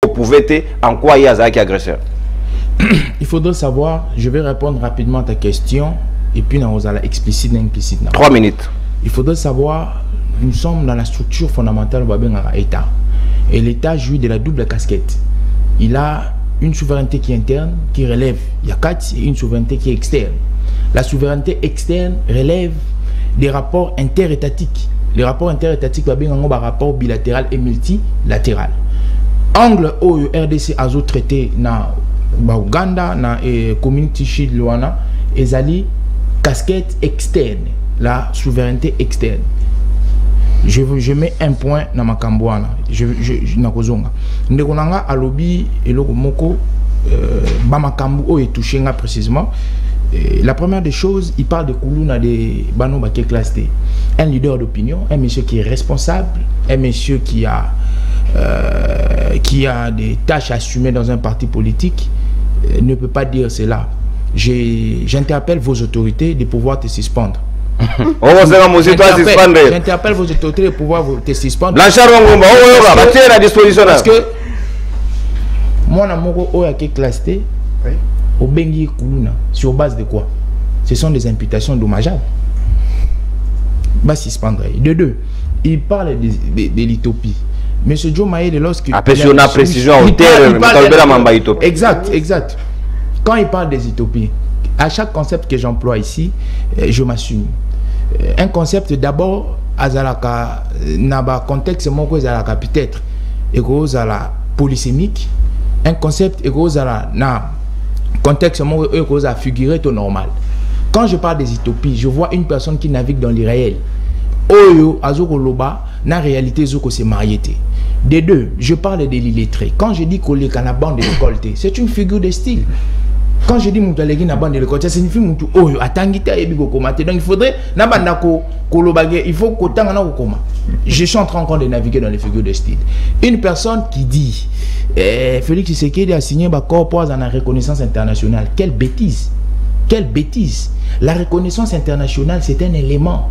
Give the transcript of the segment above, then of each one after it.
vous pouvez être en quoi il y a Zaki agresseur. Il faudrait savoir, je vais répondre rapidement à ta question et puis on va explicite et implicite. 3 minutes. Il faudrait savoir, nous sommes dans la structure fondamentale de l'État. Et l'État jouit de la double casquette. Il a une souveraineté qui est interne, qui relève Yakat, et une souveraineté qui est externe. La souveraineté externe relève des rapports interétatiques. Les rapports interétatiques sont des rapports bilatéral et multilatéral. Angle où RDC a traité na Ouganda, na Community Shield Luana, et ali casquette externe, la souveraineté externe. Je mets un point dans ma cambouana. Je n'akozonga. Ndekonanga alobi eloko moko bamakambu est touché précisément. La première des choses, il parle de Koulouna de Bano Baké Klasté. Un leader d'opinion, un monsieur qui est responsable, un monsieur qui a des tâches à assumer dans un parti politique, ne peut pas dire cela. J'interpelle vos autorités de pouvoir te suspendre. J'interpelle vos autorités de pouvoir te suspendre. Parce que moi, je suis classé au Bengi Koulouna. Sur base de quoi? Ce sont des imputations dommageables. Bah, suspendre. De deux, il parle de l'utopie. Monsieur Joe Maïle, lorsque. Exact, exact. Quand il parle des utopies, à chaque concept que j'emploie ici, je m'assume. Un concept d'abord, azalaka naba contexte moko azalaka peut-être la polysémique. Un concept azala na contexte moko a figuré au normal. Quand je parle des utopies, je vois une personne qui navigue dans l'irréel. Oyo azoko loba na réalité zoko c'est mariété. Des deux, je parle de l'illettré. Quand je dis qu'on est dans la bande de récolté, c'est une figure de style. Quand je dis que je suis dans la bande de récolté, ça signifie que je donc il faudrait il faut que je suis en train de naviguer dans les figures de style. Une personne qui dit Félix Tshisekedi a signé un corps pour la reconnaissance internationale. Quelle bêtise! Quelle bêtise! La reconnaissance internationale, c'est un élément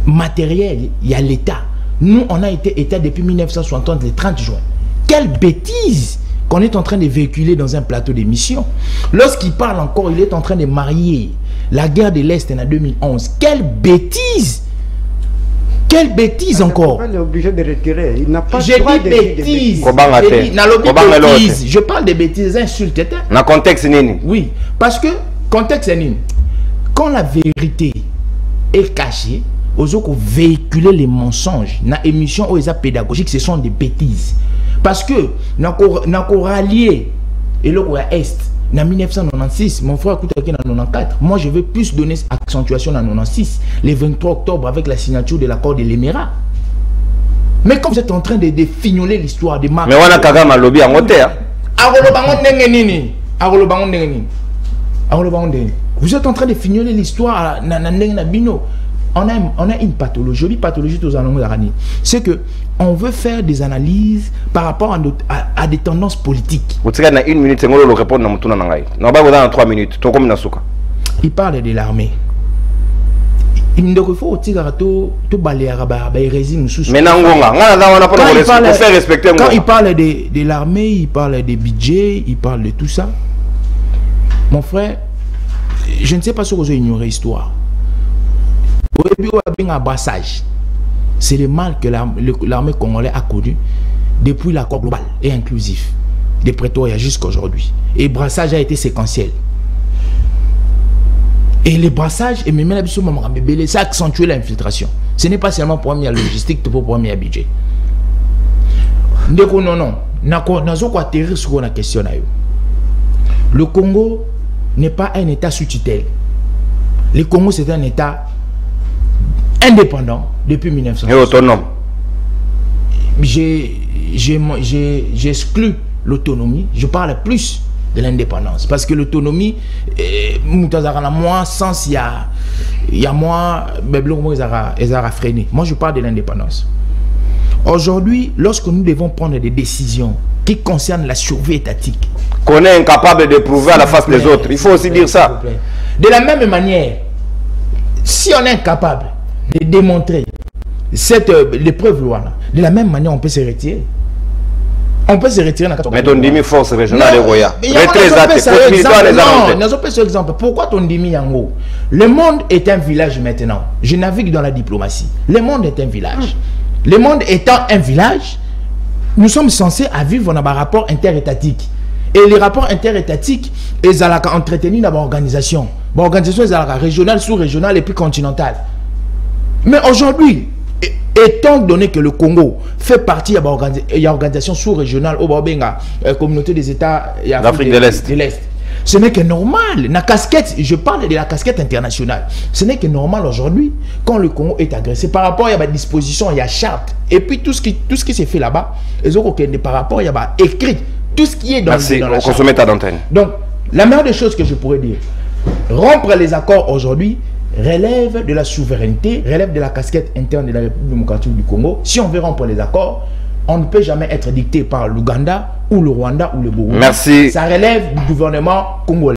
matériel. Il y a l'État. Nous, on a été État depuis 1960, le 30 juin. Quelle bêtise qu'on est en train de véhiculer dans un plateau d'émission. Lorsqu'il parle encore, il est en train de marier la guerre de l'Est en 2011. Quelle bêtise! Quelle bêtise encore! Il est obligé de retirer. Il n'a pas J'ai dit bêtise. Je parle de bêtises, insultes. Dans le contexte, oui, parce que contexte, quand la vérité est cachée, aux autres véhiculer les mensonges dans l'émission où ils sont pédagogiques, ce sont des bêtises. Parce que nous avons rallié et le Est en 1996, mon frère Koutaki en 1994. Moi, je veux plus donner accentuation en 1996, le 23 octobre, avec la signature de l'accord de l'Émirat. Mais comme vous êtes en train de fignoler l'histoire de Marc. Mais on a Kagama lobby en hauteur. Vous êtes en train de fignoler l'histoire. On a une pathologie. Je dis pathologie tous en c'est que on veut faire des analyses par rapport à des tendances politiques. Vous avez 1 minute, c'est moi le répondre dans dans 3 minutes. Il parle de l'armée. Il faut quand il parle de l'armée, il parle des budgets, il parle de tout ça. Mon frère, je ne sais pas si vous avez ignoré l'histoire. C'est le mal que l'armée congolaise a connu depuis l'accord global et inclusif de Pretoria jusqu'à aujourd'hui. Et le brassage a été séquentiel. Et le brassage, et même ça a accentué l'infiltration. Ce n'est pas seulement pour la logistique, pour le premier budget. Non. Sur la question. Le Congo n'est pas un État sous tutelle. Le Congo, c'est un État indépendant depuis 1900. Et autonome. J'exclus l'autonomie. Je parle plus de l'indépendance. Parce que l'autonomie, moins sens, il y a moins, ils ont freiné. Moi, je parle de l'indépendance. Aujourd'hui, lorsque nous devons prendre des décisions qui concernent la survie étatique, qu'on est incapable de prouver à la face des autres, il faut aussi dire ça. De la même manière, si on est incapable de démontrer l'épreuve loi, de la même manière, on peut se retirer. On peut se retirer dans la mais ton demi force régionale est roya. Exemple. Pourquoi ton demi yango? Le monde est un village maintenant. Je navigue dans la diplomatie. Le monde est un village. Le monde étant un village, nous sommes censés à vivre dans un rapport interétatique. Et les rapports interétatiques, ils sont entretenus dans l'organisation. L'organisation est régionale, sous-régionale et puis continentale. Mais aujourd'hui, étant donné que le Congo fait partie de l'organisation sous-régionale, communauté des États d'Afrique de l'Est, ce n'est que normal. La casquette, je parle de la casquette internationale. Ce n'est que normal aujourd'hui, quand le Congo est agressé, par rapport à la disposition, il y a charte. Et puis tout ce qui s'est fait là-bas, par rapport à écrit, tout ce qui est dans, merci, dans la charte. Merci, on met ta d'antenne. Donc, la meilleure des choses que je pourrais dire, rompre les accords aujourd'hui, relève de la souveraineté, relève de la casquette interne de la République démocratique du Congo. Si on veut rompre les accords, on ne peut jamais être dicté par l'Ouganda ou le Rwanda ou le Burundi. Merci. Ça relève du gouvernement congolais.